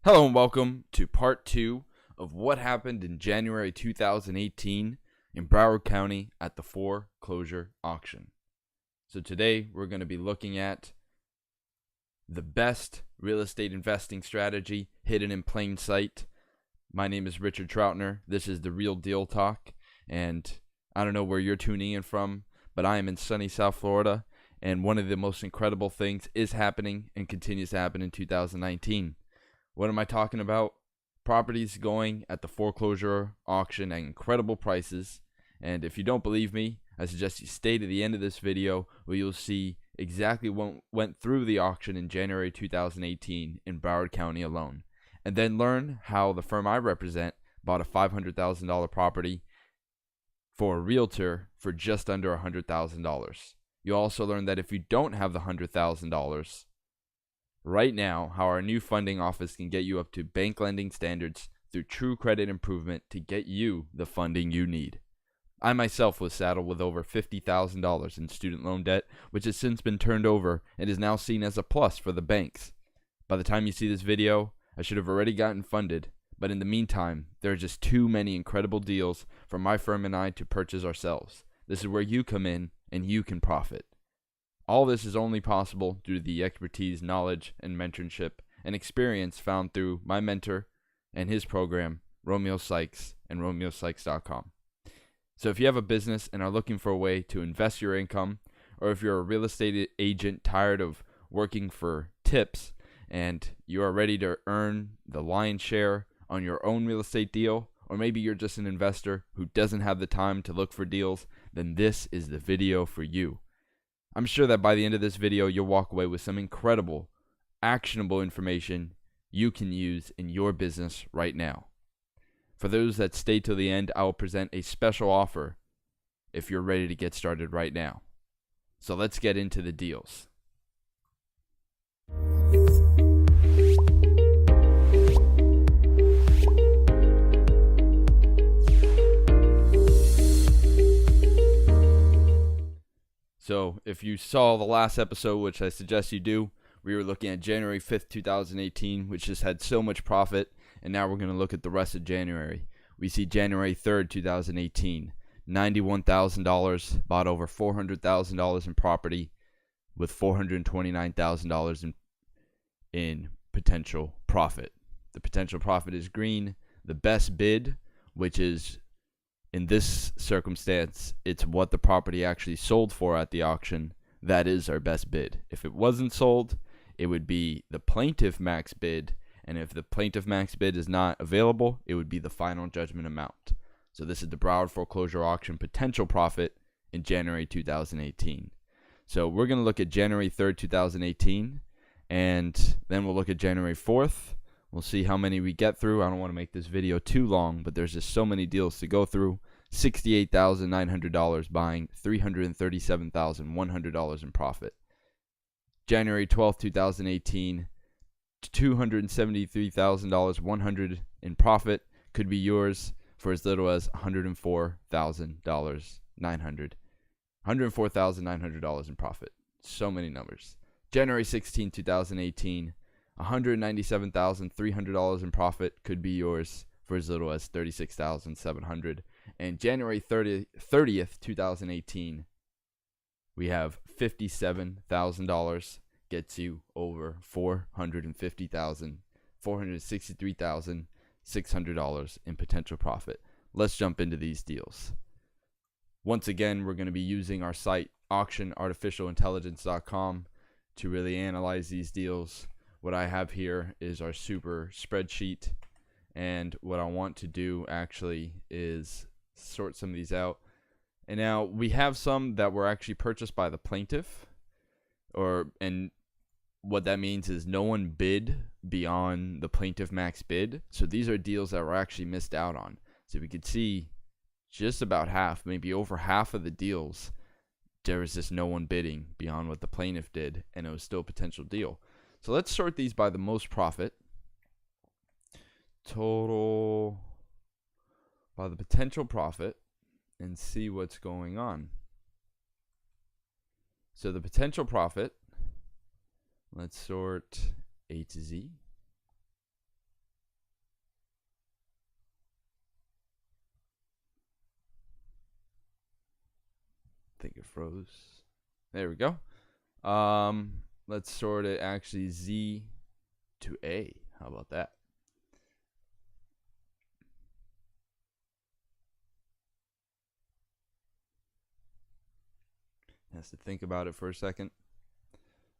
Hello and welcome to part 2 of what happened in January 2018 in Broward County at the foreclosure auction. So today we're going to be looking at the best real estate investing strategy hidden in plain sight. My name is Richard Troutner. This is the Real Deal Talk, and I don't know where you're tuning in from, but I am in sunny South Florida, and one of the most incredible things is happening and continues to happen in 2019. What am I talking about? Properties going at the foreclosure auction at incredible prices. And if you don't believe me, I suggest you stay to the end of this video where you'll see exactly what went through the auction in January 2018 in Broward County alone. And then learn how the firm I represent bought a $500,000 property for a realtor for just under $100,000. You'll also learn that if you don't have the $100,000, right now, how our new funding office can get you up to bank lending standards through true credit improvement to get you the funding you need. I myself was saddled with over $50,000 in student loan debt, which has since been turned over and is now seen as a plus for the banks. By the time you see this video, I should have already gotten funded, but in the meantime, there are just too many incredible deals for my firm and I to purchase ourselves. This is where you come in and you can profit. All this is only possible due to the expertise, knowledge, and mentorship and experience found through my mentor and his program, Romeo Sykes, and RomeoSykes.com. So if you have a business and are looking for a way to invest your income, or if you're a real estate agent tired of working for tips and you are ready to earn the lion's share on your own real estate deal, or maybe you're just an investor who doesn't have the time to look for deals, then this is the video for you. I'm sure that by the end of this video, you'll walk away with some incredible, actionable information you can use in your business right now. For those that stay till the end, I will present a special offer if you're ready to get started right now. So let's get into the deals. So if you saw the last episode, which I suggest you do, we were looking at January 5th, 2018, which just had so much profit. And now we're going to look at the rest of January. We see January 3rd, 2018, $91,000, bought over $400,000 in property with $429,000 in potential profit. The potential profit is green. The best bid, which is in this circumstance, it's what the property actually sold for at the auction. That is our best bid. If it wasn't sold, it would be the plaintiff max bid. And if the plaintiff max bid is not available, it would be the final judgment amount. So this is the Broward foreclosure auction potential profit in January 2018. So we're going to look at January 3rd, 2018. And then we'll look at January 4th. We'll see how many we get through. I don't want to make this video too long, but there's just so many deals to go through. $68,900 buying $337,100 in profit. January 12th, 2018, $273,000, $100 in profit could be yours for as little as $104,900 in profit. So many numbers. January 16th, 2018, $197,300 in profit could be yours for as little as $36,700. And January 30th, 2018, we have $57,000 gets you over $463,600 in potential profit. Let's jump into these deals. Once again, we're going to be using our site auctionartificialintelligence.com to really analyze these deals. What I have here is our super spreadsheet, and what I want to do actually is sort some of these out. And now we have some that were actually purchased by the plaintiff, and what that means is no one bid beyond the plaintiff max bid. So these are deals that were actually missed out on. So we could see just about half, maybe over half of the deals, there was just no one bidding beyond what the plaintiff did, and it was still a potential deal. So let's sort these by the most profit, total by the potential profit, and see what's going on. So the potential profit, let's sort A to Z. think it froze. There we go. Let's sort it actually Z to A. How about that? Has to think about it for a second.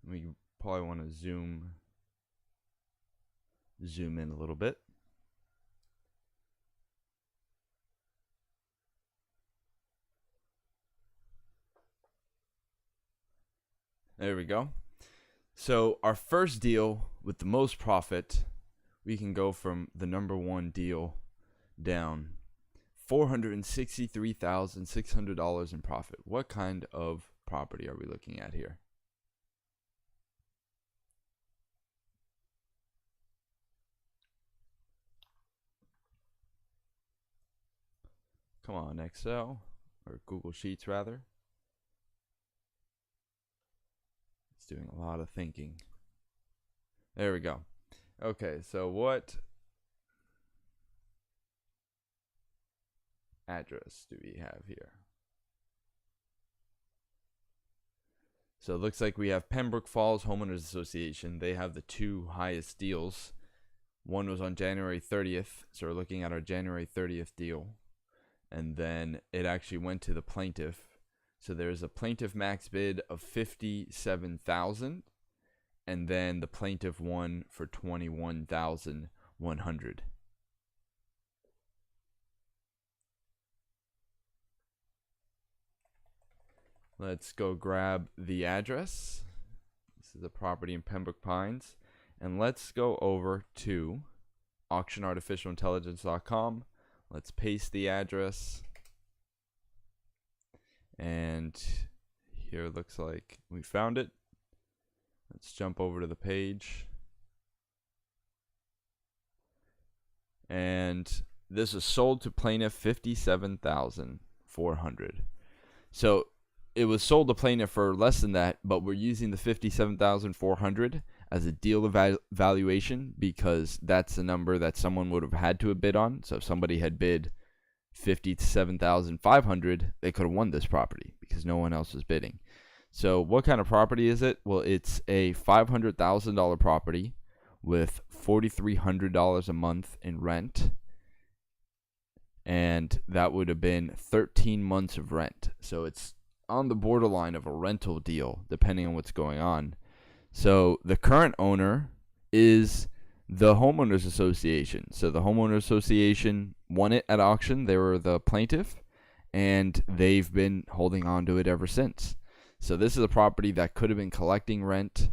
We probably want to zoom in a little bit. There we go. So our first deal with the most profit, we can go from the number one deal down. $463,600 in profit. What kind of property are we looking at here? Come on, Excel, or Google Sheets rather. It's doing a lot of thinking. There we go. Okay, so what address do we have here? So it looks like we have Pembroke Falls Homeowners Association. They have the two highest deals. One was on January 30th, so we're looking at our January 30th deal. And then it actually went to the plaintiff. So there's a plaintiff max bid of $57,000, and then the plaintiff won for $21,100. Let's go grab the address. This is a property in Pembroke Pines. And let's go over to auctionartificialintelligence.com. Let's paste the address. And here it looks like we found it. Let's jump over to the page. And this is sold to plaintiff $57,400. So it was sold to plaintiff for less than that, but we're using the $57,400 as a deal evaluation because that's the number that someone would have had to have bid on. So if somebody had bid $57,500, they could have won this property because no one else was bidding. So what kind of property is it? Well, it's a $500,000 property with $4,300 a month in rent, and that would have been 13 months of rent. So it's on the borderline of a rental deal depending on what's going on. So the current owner is the homeowners association. So the homeowners association won it at auction. They were the plaintiff, and they've been holding on to it ever since. So this is a property that could have been collecting rent.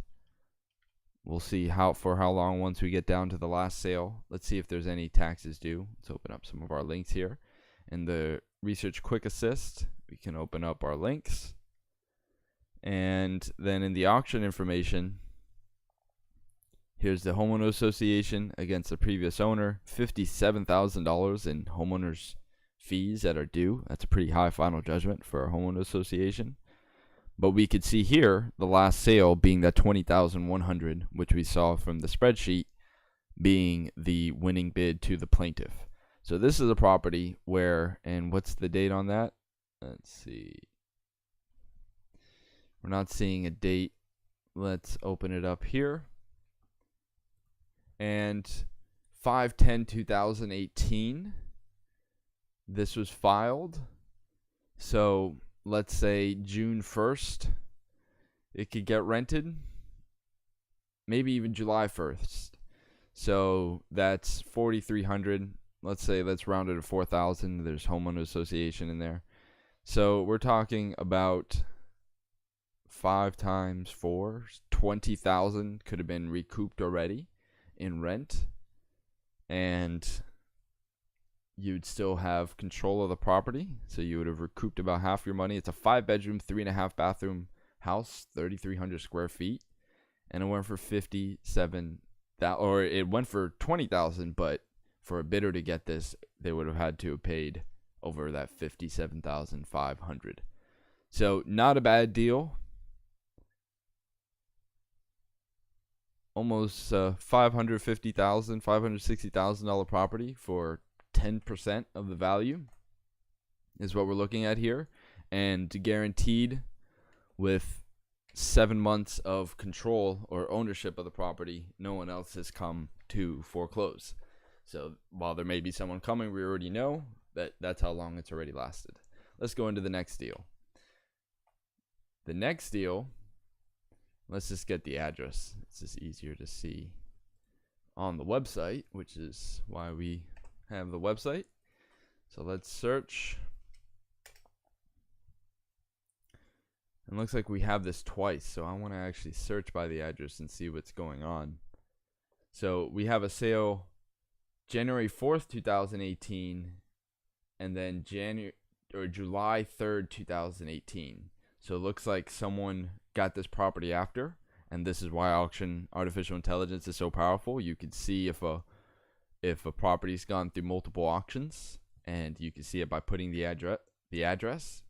We'll see for how long once we get down to the last sale. Let's see if there's any taxes due. Let's open up some of our links here. In the Research Quick Assist, we can open up our links. And then in the auction information, here's the homeowner association against the previous owner. $57,000 in homeowners fees that are due. That's a pretty high final judgment for a homeowner association. But we could see here the last sale being that $20,100, which we saw from the spreadsheet, being the winning bid to the plaintiff. So this is a property where, and what's the date on that? Let's see. We're not seeing a date. Let's open it up here. And 5/10/2018, this was filed. So let's say June 1st, it could get rented. Maybe even July 1st. So that's $4,300. Let's say, let's round it to $4,000. There's homeowner association in there. So we're talking about 5 times 4, $20,000 could have been recouped already in rent, and you'd still have control of the property. So you would have recouped about half your money. It's a 5-bedroom, 3.5 bathroom house, 3,300 square feet, and it went for $57,000, or it went for $20,000. But for a bidder to get this, they would have had to have paid over that $57,500. So not a bad deal. Almost $550,000, $560,000 property for 10% of the value is what we're looking at here. and guaranteed with 7 months of control or ownership of the property. No one else has come to foreclose. So while there may be someone coming, we already know that that's how long it's already lasted. Let's go into the next deal. The next deal, let's just get the address. It's just easier to see on the website, which is why we have the website. So let's search. It looks like we have this twice, so I want to actually search by the address and see what's going on. So we have a sale January 4th, 2018, and then July 3rd, 2018. So it looks like someone got this property after, and this is why auction artificial intelligence is so powerful. You can see if a property's gone through multiple auctions, and you can see it by putting the address,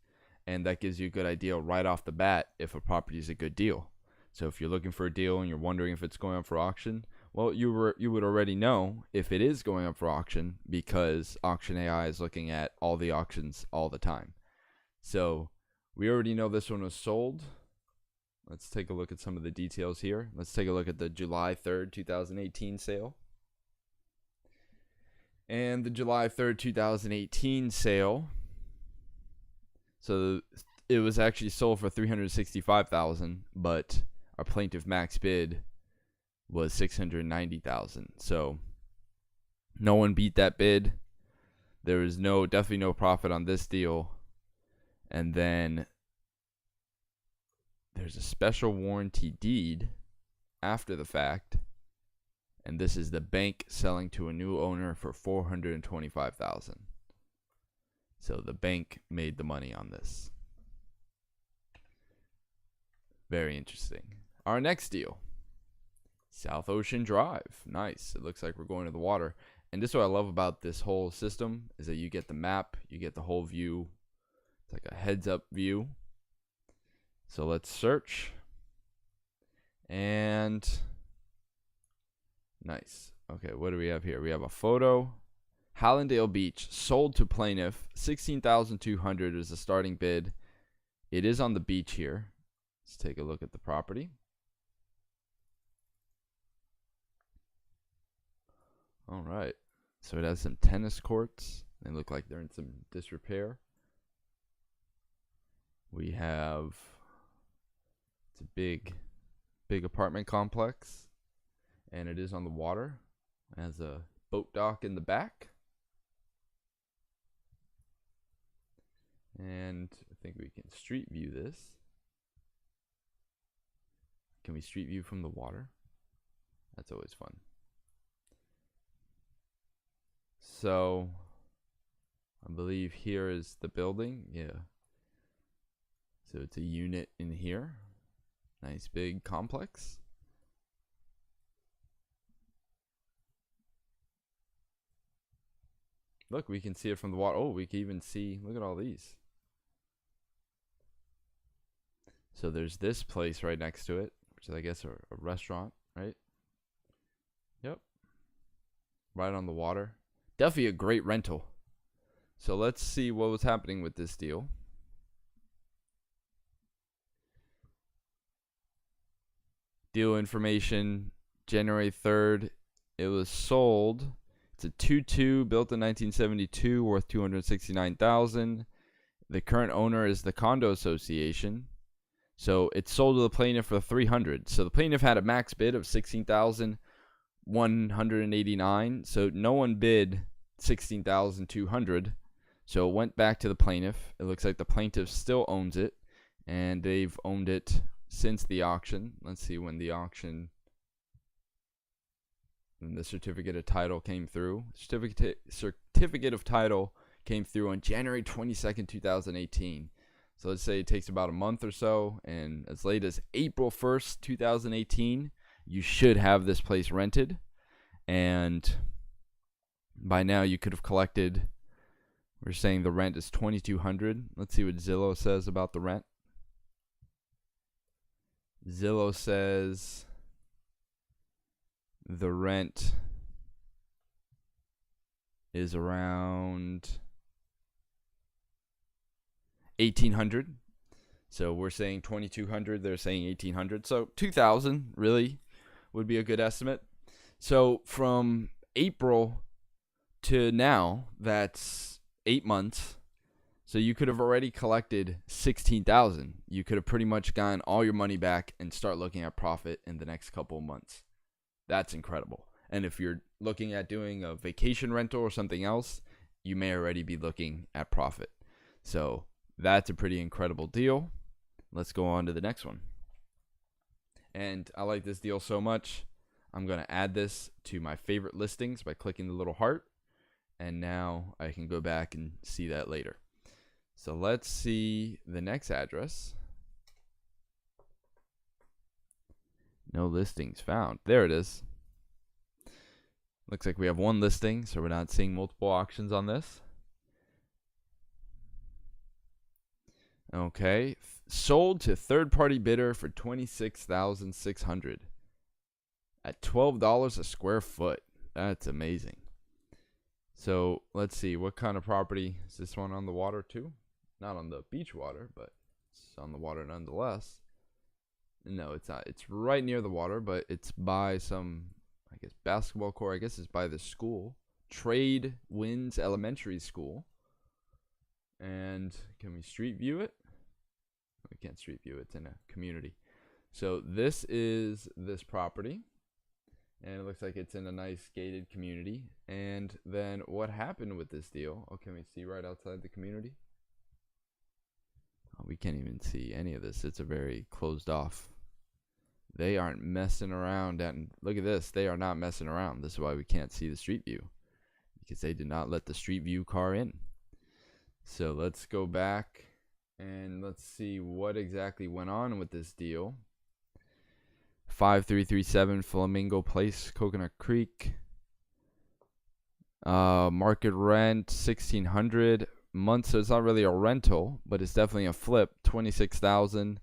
and that gives you a good idea right off the bat if a property is a good deal. So if you're looking for a deal and you're wondering if it's going up for auction, well, you would already know if it is going up for auction, because Auction AI is looking at all the auctions all the time. So we already know this one was sold. Let's take a look at some of the details here. Let's take a look at the July 3rd, 2018 sale. And the July 3rd, 2018 sale, so it was actually sold for $365,000, but our plaintiff max bid was $690,000. So no one beat that bid. There was definitely no profit on this deal. And then there's a special warranty deed after the fact, and this is the bank selling to a new owner for $425,000. So the bank made the money on this. Very interesting. Our next deal, South Ocean Drive. Nice. It looks like we're going to the water. And this is what I love about this whole system, is that you get the map, you get the whole view. It's like a heads-up view. So let's search. And nice. Okay, what do we have here? We have a photo. Hallandale Beach, sold to plaintiff. $16,200 is the starting bid. It is on the beach here. Let's take a look at the property. All right. So it has some tennis courts. They look like they're in some disrepair. We have, it's a big apartment complex, and it is on the water. It has a boat dock in the back. And I think we can street view this. Can we street view from the water? That's always fun. So I believe here is the building. Yeah. So it's a unit in here. Nice big complex. Look, we can see it from the water. Oh, we can even see, look at all these. So there's this place right next to it, which is, I guess, a restaurant, right? Yep. Right on the water. Definitely a great rental. So let's see what was happening with this deal. Deal information, January 3rd. It was sold. It's a 2-2 built in 1972, worth $269,000. The current owner is the condo association. So it's sold to the plaintiff for $300,000. So the plaintiff had a max bid of $16,189. So no one bid $16,200. So it went back to the plaintiff. It looks like the plaintiff still owns it, and they've owned it since the auction. Let's see when the auction and the certificate of title came through. Certificate of title came through on January 22nd, 2018. So let's say it takes about a month or so, and as late as April 1st, 2018, you should have this place rented. And by now you could have collected, we're saying the rent is $2,200. Let's see what Zillow says about the rent. Zillow says the rent is around 1,800. So we're saying 2,200. They're saying 1,800. So 2,000 really would be a good estimate. So from April to now, that's 8 months. So you could have already collected 16,000. You could have pretty much gotten all your money back and start looking at profit in the next couple of months. That's incredible. And if you're looking at doing a vacation rental or something else, you may already be looking at profit. So that's a pretty incredible deal. Let's go on to the next one. And I like this deal so much, I'm going to add this to my favorite listings by clicking the little heart. And now I can go back and see that later. So let's see the next address. No listings found. There it is. Looks like we have one listing, so we're not seeing multiple auctions on this. Okay. Sold to third-party bidder for $26,600 at $12 a square foot. That's amazing. So let's see, what kind of property is this one? On the water too? Not on the beach water, but it's on the water nonetheless. No, it's not. It's right near the water, but it's by some, I guess, basketball court. I guess it's by the school, Trade Winds Elementary School. And can we street view it? We can't street view it. It's in a community. So this is this property. And it looks like it's in a nice gated community. And then what happened with this deal? Oh, can we see right outside the community? Oh, we can't even see any of this. It's a very closed off. They aren't messing around. And look at this. They are not messing around. This is why we can't see the street view, because they did not let the street view car in. So let's go back and let's see what exactly went on with this deal. 5337 Flamingo Place, Coconut Creek. Market rent $1,600 months. So it's not really a rental, but it's definitely a flip. $26,000,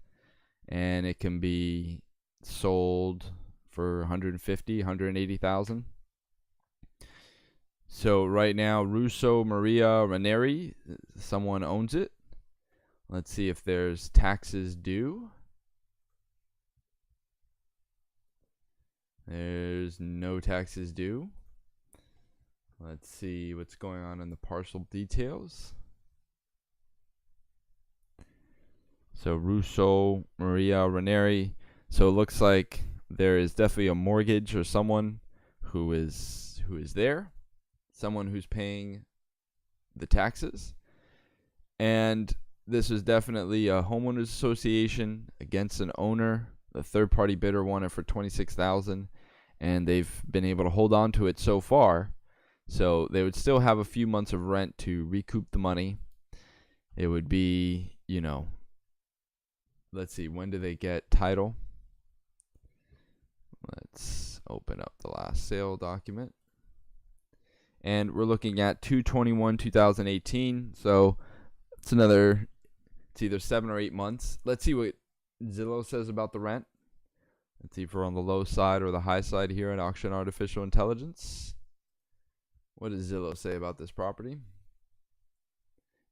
and it can be sold for $150,000, $180,000. So right now, Russo Maria Ranieri, someone owns it. Let's see if there's taxes due. There's no taxes due. Let's see what's going on in the parcel details. So Russo Maria Ranieri. So it looks like there is definitely a mortgage or someone who is there. Someone who's paying the taxes. And this is definitely a homeowners association against an owner. The third party bidder won it for $26,000, and they've been able to hold on to it so far. So they would still have a few months of rent to recoup the money. It would be, let's see, when do they get title? Let's open up the last sale document. And we're looking at 2/21/2018. So it's either 7 or 8 months. Let's see what Zillow says about the rent. Let's see if we're on the low side or the high side here at Auction Artificial Intelligence. What does Zillow say about this property?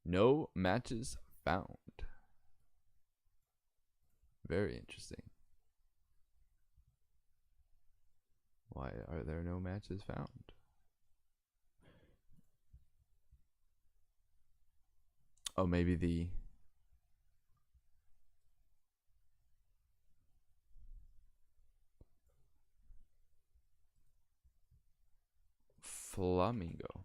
No matches found. Very interesting. Why are there no matches found? Oh, maybe the Flamingo.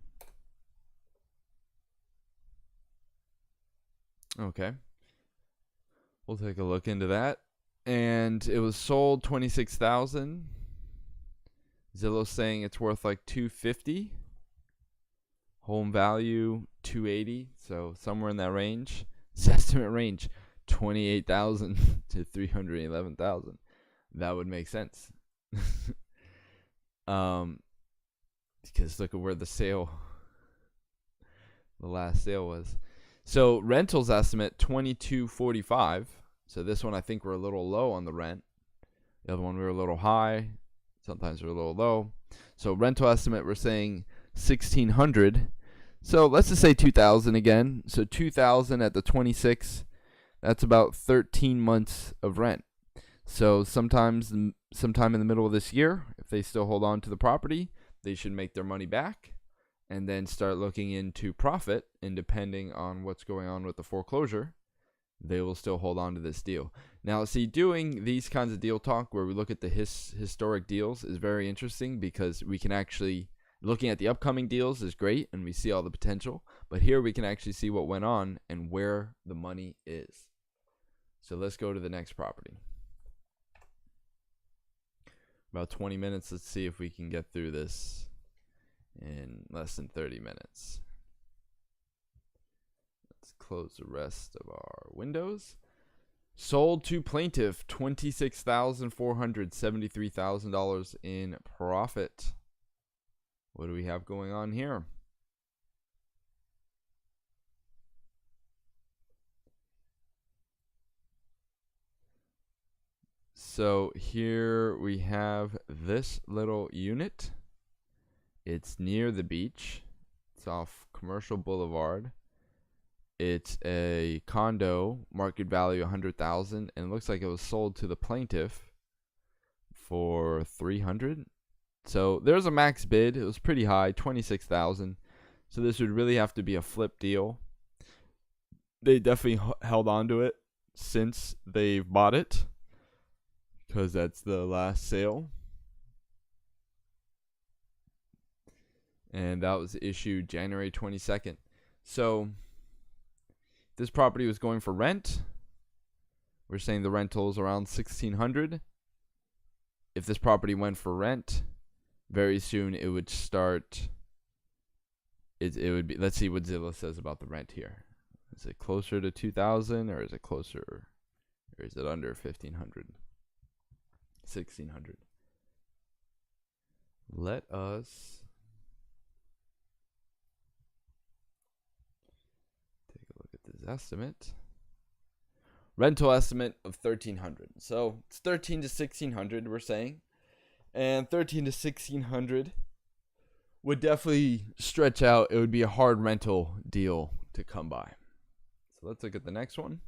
Okay. We'll take a look into that. And it was sold $26,000. Zillow's saying it's worth like $250. Home value $280, so somewhere in that range. Its estimate range $28,000 to $311,000. That would make sense. Because look at where the last sale was. So rentals estimate $22.45. So this one I think we're a little low on the rent. The other one we were a little high. Sometimes we're a little low. So rental estimate we're saying $1,600. So let's just say 2000 again. So 2000 at the 26, that's about 13 months of rent. So sometime in the middle of this year, if they still hold on to the property, they should make their money back and then start looking into profit. And depending on what's going on with the foreclosure, they will still hold on to this deal. Now, see, doing these kinds of deal talk where we look at the historic deals is very interesting, because we can actually, looking at the upcoming deals is great and we see all the potential, but here we can actually see what went on and where the money is. So let's go to the next property. About 20 minutes. Let's see if we can get through this in less than 30 minutes. Let's close the rest of our windows. Sold to plaintiff, $26,400, $73,000 in profit. What do we have going on here? So here we have this little unit. It's near the beach. It's off Commercial Boulevard. It's a condo, market value $100,000, and it looks like it was sold to the plaintiff for $300,000. So there's a max bid. It was pretty high, $26,000. So this would really have to be a flip deal. They definitely held on to it since they've bought it, because that's the last sale. And that was issued January 22nd. So this property was going for rent. We're saying the rental is around $1,600. If this property went for rent, very soon it would start. It would be. Let's see what Zillow says about the rent here. Is it closer to 2,000, or is it closer, or is it under 1,500? 1,600. Let us take a look at this estimate. Rental estimate of $1,300. So it's $1,300 to $1,600, we're saying, and $1,300 to $1,600 would definitely stretch out. It would be a hard rental deal to come by. So let's look at the next one.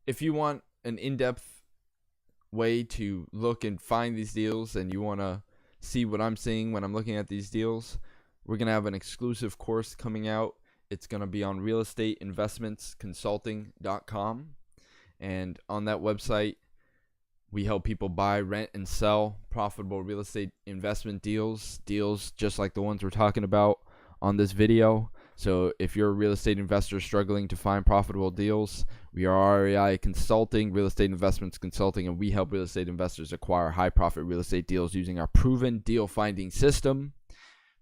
If you want an in-depth way to look and find these deals, and you want to see what I'm seeing when I'm looking at these deals, we're going to have an exclusive course coming out. It's going to be on realestateinvestmentsconsulting.com. And on that website, we help people buy, rent, and sell profitable real estate investment deals just like the ones we're talking about on this video. So if you're a real estate investor struggling to find profitable deals, we are REI Consulting, Real Estate Investments Consulting, and we help real estate investors acquire high profit real estate deals using our proven deal finding system.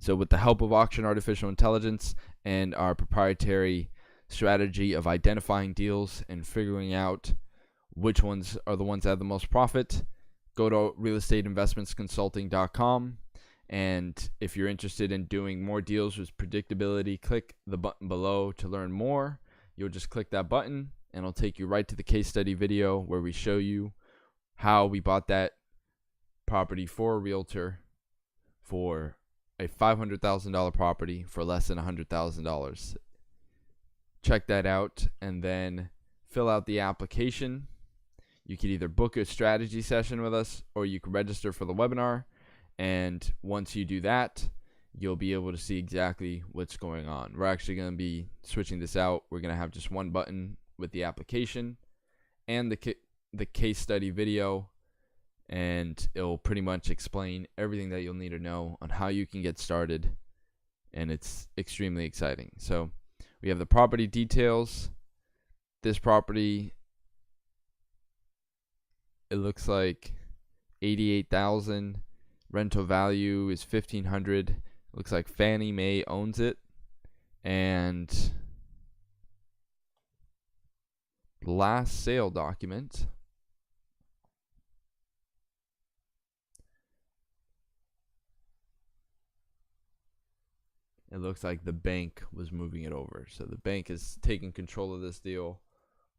So with the help of auction artificial intelligence and our proprietary strategy of identifying deals and figuring out which ones are the ones that have the most profit, go to realestateinvestmentsconsulting.com. And if you're interested in doing more deals with predictability, click the button below to learn more. You'll just click that button and it'll take you right to the case study video where we show you how we bought that property for a realtor for a $500,000 property for less than $100,000. Check that out and then fill out the application. You can either book a strategy session with us or you can register for the webinar. And once you do that, you'll be able to see exactly what's going on. We're actually going to be switching this out. We're going to have just one button with the application and the case study video, and it'll pretty much explain everything that you'll need to know on how you can get started, and it's extremely exciting. So we have the property details. This property, it looks like $88,000. Rental value is $1,500. Looks like Fannie Mae owns it. And last sale document it looks like the bank was moving it over. So the bank is taking control of this deal.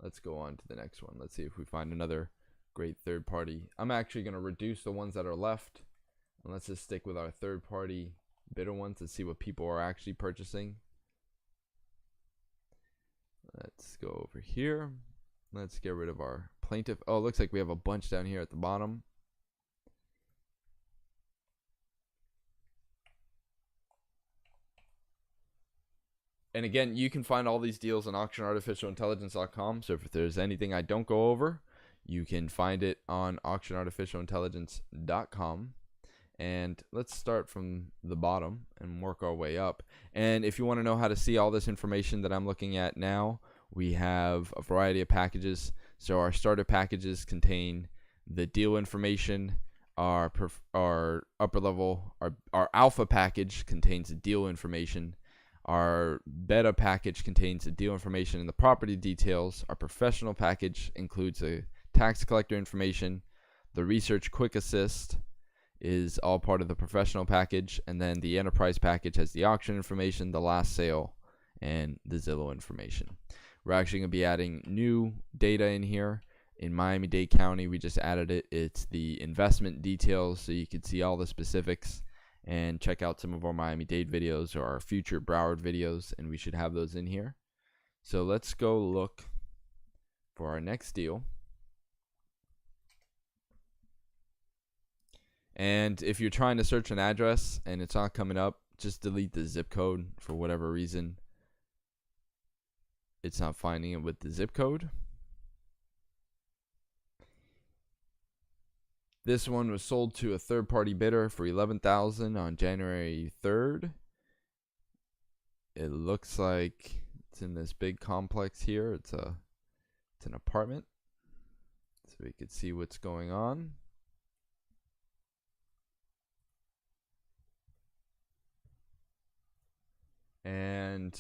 Let's go on to the next one. Let's see if we find another great third party. I'm actually going to reduce the ones that are left, and let's just stick with our third party bidder ones to see what people are actually purchasing. Let's go over here. Let's get rid of our plaintiff. Oh, it looks like we have a bunch down here at the bottom. And again, you can find all these deals on auctionartificialintelligence.com. So if there's anything I don't go over, you can find it on auctionartificialintelligence.com. And let's start from the bottom and work our way up. And if you want to know how to see all this information that I'm looking at now, we have a variety of packages. So our starter packages contain the deal information. Our upper level, our alpha package contains the deal information. Our beta package contains the deal information and the property details. Our professional package includes the tax collector information. The research quick assist is all part of the professional package, and then the enterprise package has the auction information, the last sale, and the Zillow information. We're actually going to be adding new data in here. In Miami-Dade County, we just added it. It's the investment details, so you can see all the specifics and check out some of our Miami-Dade videos or our future Broward videos, and we should have those in here. So let's go look for our next deal. And if you're trying to search an address and it's not coming up, just delete the zip code. For whatever reason, it's not finding it with the zip code. This one was sold to a third-party bidder for $11,000 on January 3rd. It looks like it's in this big complex here. It's an apartment, so we could see what's going on. And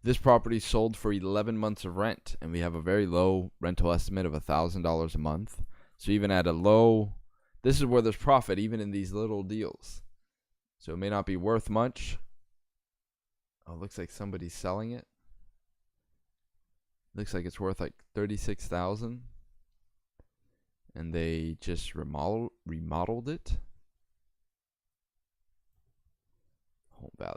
this property sold for 11 months of rent, and we have a very low rental estimate of $1,000 a month. So even at a low, this is where there's profit, even in these little deals. So it may not be worth much. Oh, it looks like somebody's selling it. Looks like it's worth like $36,000, and they just remodeled it. Home value.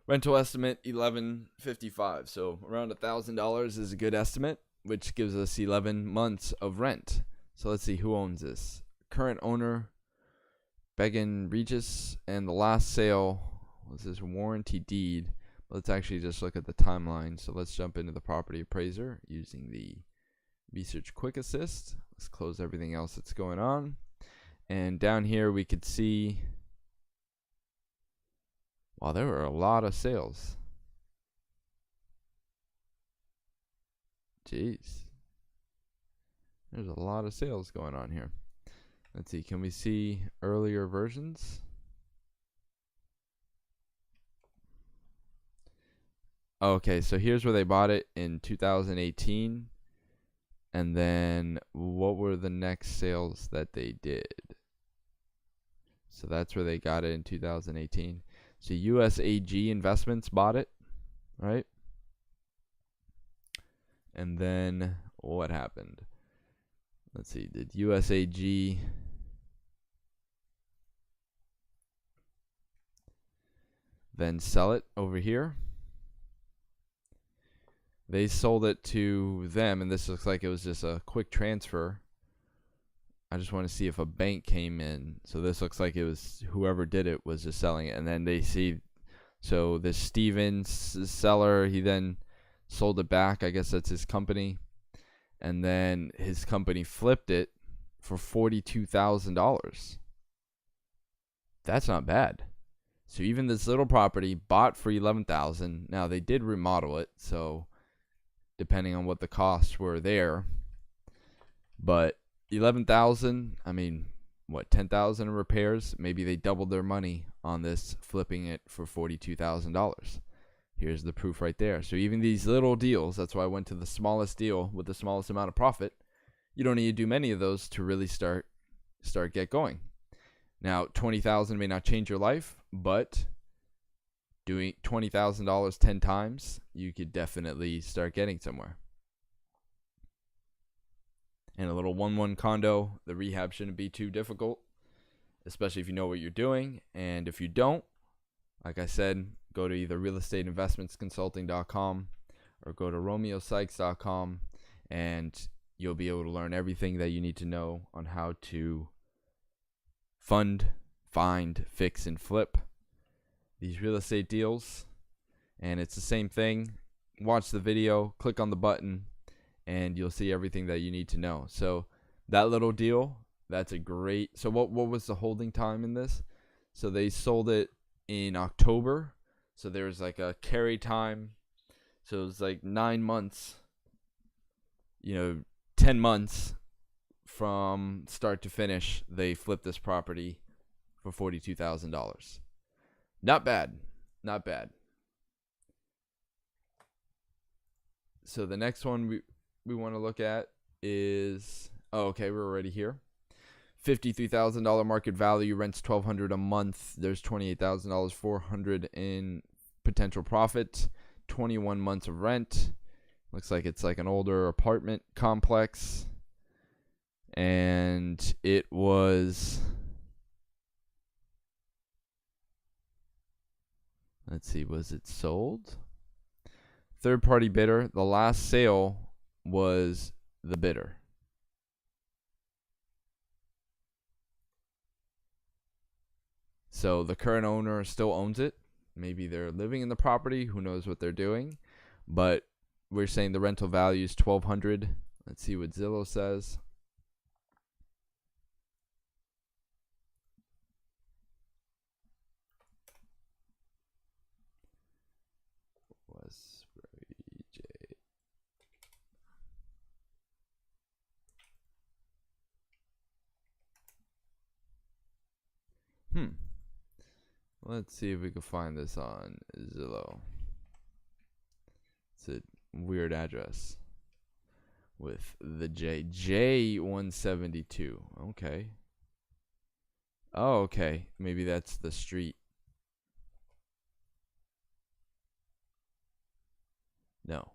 Rental estimate $1,155. So around $1,000 is a good estimate, which gives us 11 months of rent. So let's see who owns this. Current owner, Began Regis, and the last sale was this warranty deed. Let's actually just look at the timeline. So let's jump into the property appraiser using the research quick assist. Let's close everything else that's going on. And down here we could see, wow, there were a lot of sales. Jeez. There's a lot of sales going on here. Let's see, can we see earlier versions? Okay, so here's where they bought it in 2018. And then what were the next sales that they did? So that's where they got it in 2018. So USAG Investments bought it, right? And then what happened? Let's see, did USAG then sell it over here? They sold it to them, and this looks like it was just a quick transfer. I just want to see if a bank came in. So this looks like it was whoever did it was just selling it. And then they see, so this Stevens seller, he then sold it back. I guess that's his company. And then his company flipped it for $42,000. That's not bad. So even this little property bought for $11,000. Now they did remodel it, so depending on what the costs were there, but $11,000. I mean, what, $10,000 in repairs? Maybe they doubled their money on this, flipping it for $42,000. Here's the proof right there. So even these little deals, that's why I went to the smallest deal with the smallest amount of profit. You don't need to do many of those to really start get going. Now, $20,000 may not change your life, but doing $20,000 10 times, you could definitely start getting somewhere. And a little 1-1 condo, the rehab shouldn't be too difficult, especially if you know what you're doing. And if you don't, like I said, go to either realestateinvestmentsconsulting.com or go to romeosykes.com, and you'll be able to learn everything that you need to know on how to fund, find, fix, and flip these real estate deals. And it's the same thing. Watch the video, click on the button, and you'll see everything that you need to know. So that little deal, that's a great. So what was the holding time in this? So they sold it in October. So there's like a carry time. So it was like 9 months, 10 months from start to finish. They flipped this property for $42,000. Not bad. Not bad. So the next one we want to look at is, we're already here. $53,000 market value, rents $1,200 a month. There's $28,000, $400 in potential profit, 21 months of rent. Looks like it's like an older apartment complex. And it was, let's see, was it sold? Third party bidder. The last sale was the bidder. So the current owner still owns it. Maybe they're living in the property. Who knows what they're doing? But we're saying the rental value is $1,200. Let's see what Zillow says. Let's see if we can find this on Zillow. It's a weird address with the J172. Okay. Oh, okay. Maybe that's the street. No.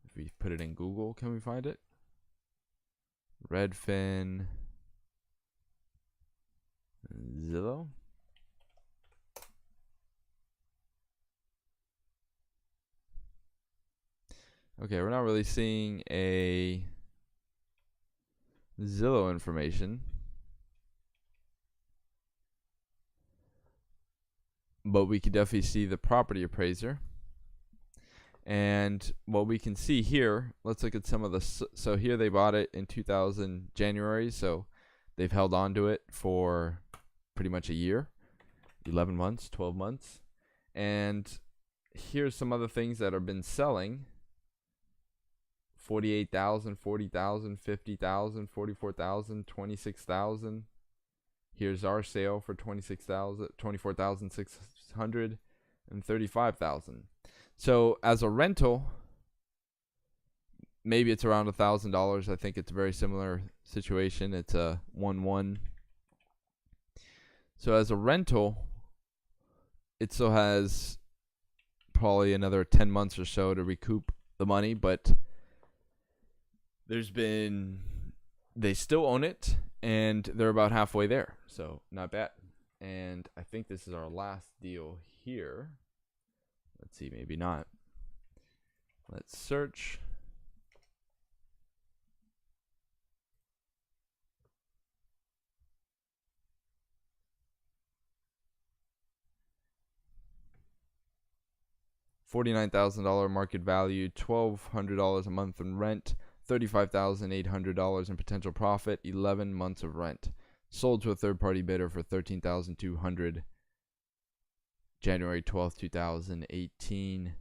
If we put it in Google, can we find it? Redfin. Zillow. Okay, we're not really seeing a Zillow information. But we can definitely see the property appraiser. And what we can see here, let's look at some of the, so here they bought it in January, so they've held on to it for pretty much a year, 11 months, 12 months. And here's some other things that have been selling. 48,000, 40,000, 50,000, 44,000, 26,000. Here's our sale for 24,600 and 35,000. So as a rental, maybe it's around $1,000. I think it's a very similar situation. It's a 1-1. So as a rental, it still has probably another 10 months or so to recoup the money, but they still own it, and they're about halfway there, so not bad. And I think this is our last deal here. Let's see, maybe not. Let's search. $49,000 market value, $1,200 a month in rent, $35,800 in potential profit, 11 months of rent. Sold to a third-party bidder for $13,200, January 12th, 2018.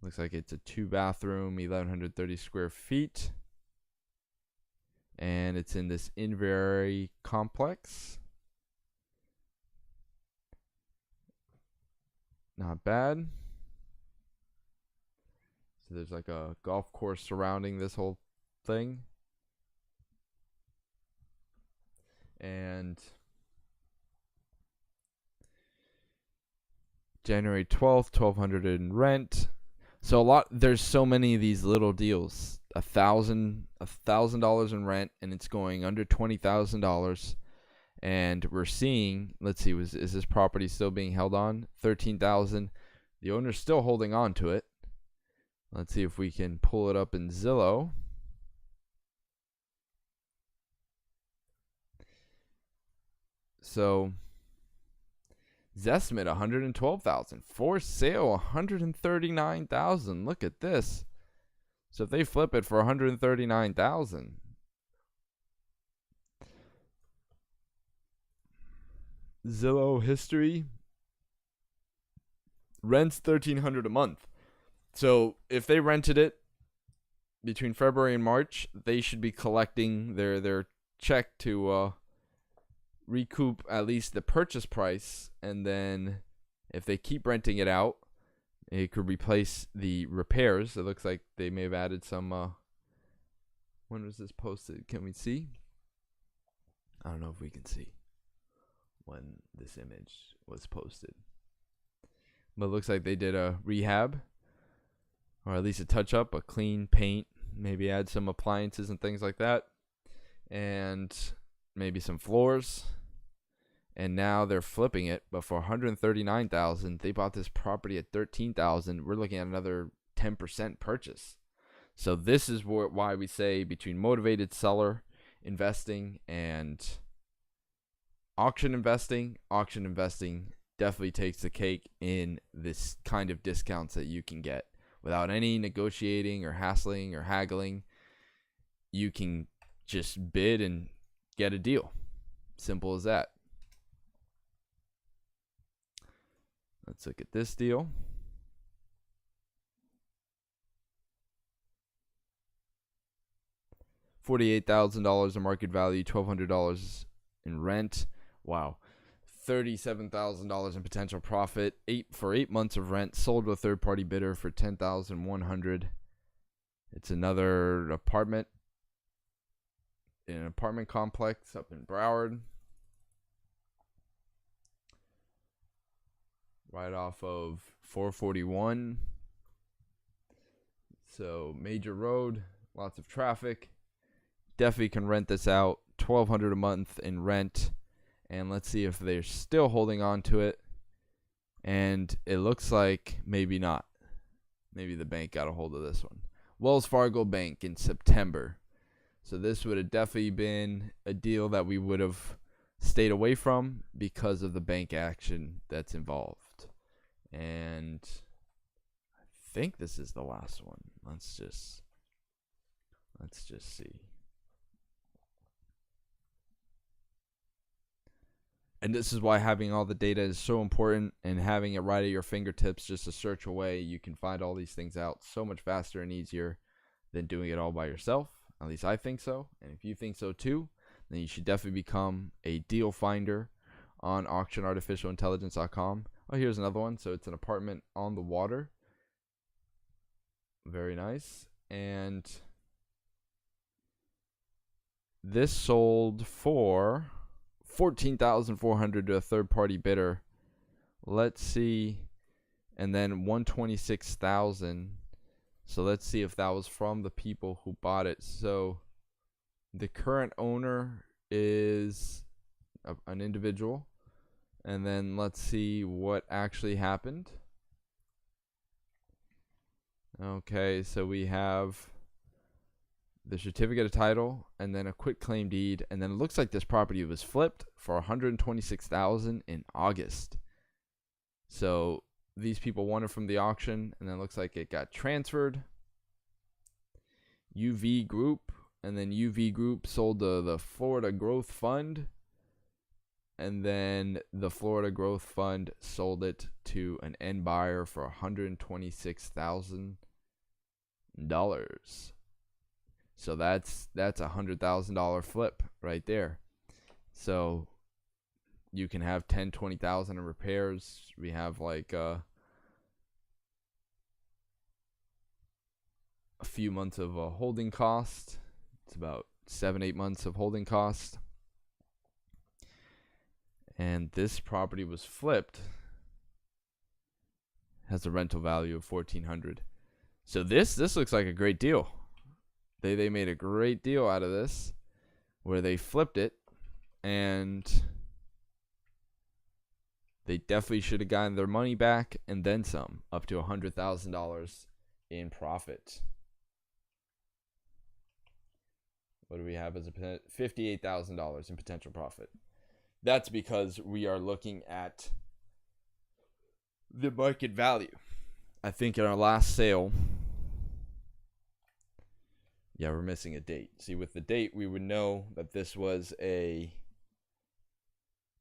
Looks like it's a 2-bathroom, 1,130 square feet. And it's in this Inverary complex. Not bad. So there's like a golf course surrounding this whole thing. And January 12th, 1200 in rent. So there's so many of these little deals. $1,000 in rent, and it's going under $20,000. And we're seeing, let's see, is this property still being held on? $13,000. The owner's still holding on to it. Let's see if we can pull it up in Zillow. So Zestimate $112,000. For sale $139,000. Look at this. So if they flip it for $139,000. Zillow history. Rents $1,300 a month. So if they rented it between February and March, they should be collecting their check to recoup at least the purchase price, and then if they keep renting it out, it could replace the repairs. It looks like they may have added some when was this posted? Can we see? I don't know if we can see when this image was posted, but it looks like they did a rehab, or at least a touch up, a clean paint, maybe add some appliances and things like that, and maybe some floors. And now they're flipping it, but for $139,000, they bought this property at $13,000. We're looking at another 10% purchase. So this is why we say between motivated seller investing and auction investing definitely takes the cake in this kind of discounts that you can get without any negotiating or hassling or haggling. You can just bid and get a deal. Simple as that. Let's look at this deal. $48,000 in market value, $1,200 in rent. Wow. $37,000 in potential profit. 8 months of rent. Sold to a third-party bidder for $10,100. It's another apartment in an apartment complex up in Broward. Right off of 441. So major road, lots of traffic. Definitely can rent this out. $1,200 a month in rent. And let's see if they're still holding on to it. And it looks like maybe not. Maybe the bank got a hold of this one. Wells Fargo Bank in September. So this would have definitely been a deal that we would have stayed away from because of the bank action that's involved. And I think this is the last one. Let's just see. And this is why having all the data is so important, and having it right at your fingertips, just a search away. You can find all these things out so much faster and easier than doing it all by yourself. At least I think so. And if you think so too, then you should definitely become a deal finder on auctionartificialintelligence.com. Oh, here's another one. So it's an apartment on the water. Very nice. And this sold for $14,400 to a third-party bidder. Let's see. And then $126,000. So let's see if that was from the people who bought it. So the current owner is an individual. And then let's see what actually happened. Okay, so we have the certificate of title and then a quitclaim deed. And then it looks like this property was flipped for $126,000 in August. So these people won it from the auction, and then it looks like it got transferred. UV Group, and then UV Group sold the Florida Growth Fund. And then the Florida Growth Fund sold it to an end buyer for $126,000. So that's a $100,000 flip right there. So you can have $10,000, $20,000 in repairs. We have like few months of a holding cost. It's about 7-8 months of holding cost. And this property was flipped. Has a rental value of $1,400. So this looks like a great deal. They made a great deal out of this, where they flipped it, and they definitely should have gotten their money back and then some, up to $100,000 in profit. What do we have as a $58,000 in potential profit? That's because we are looking at the market value. I think in our last sale, yeah, we're missing a date. See, with the date, we would know that this was a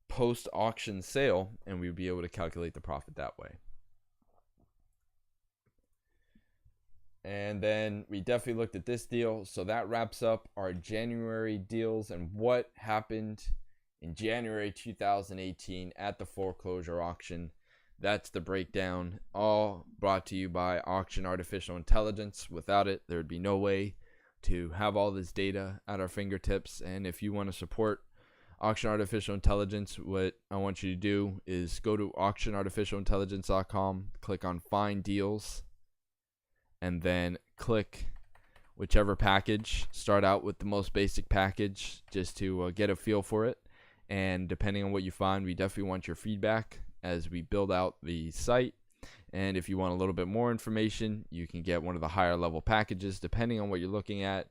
post-auction sale, and we would be able to calculate the profit that way. And then we definitely looked at this deal. So that wraps up our January deals and what happened in January 2018 at the foreclosure auction. That's the breakdown, all brought to you by Auction Artificial Intelligence. Without it, there would be no way to have all this data at our fingertips. And if you want to support Auction Artificial Intelligence, what I want you to do is go to auctionartificialintelligence.com, click on Find Deals, and then click whichever package. Start out with the most basic package just to get a feel for it. And depending on what you find, we definitely want your feedback as we build out the site. And if you want a little bit more information, you can get one of the higher level packages depending on what you're looking at.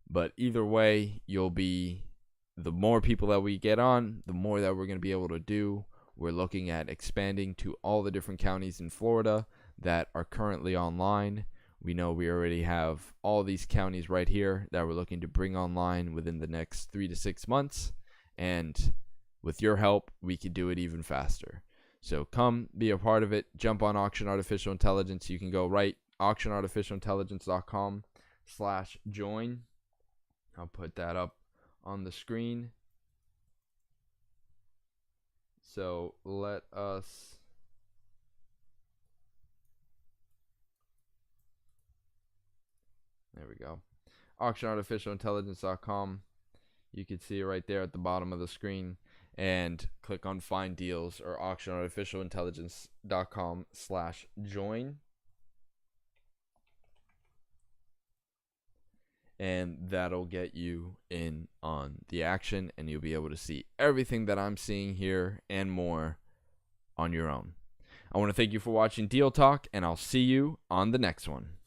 But either way, the more people that we get on, the more that we're going to be able to do. We're looking at expanding to all the different counties in Florida that are currently online. We know we already have all these counties right here that we're looking to bring online within the next 3 to 6 months. And with your help, we could do it even faster. So come be a part of it. Jump on Auction Artificial Intelligence. You can go right, auctionartificialintelligence.com/join. I'll put that up on the screen. So let us there we go. auctionartificialintelligence.com. You can see it right there at the bottom of the screen, and click on Find Deals or auctionartificialintelligence.com/join. And that'll get you in on the action, and you'll be able to see everything that I'm seeing here and more on your own. I want to thank you for watching Deal Talk, and I'll see you on the next one.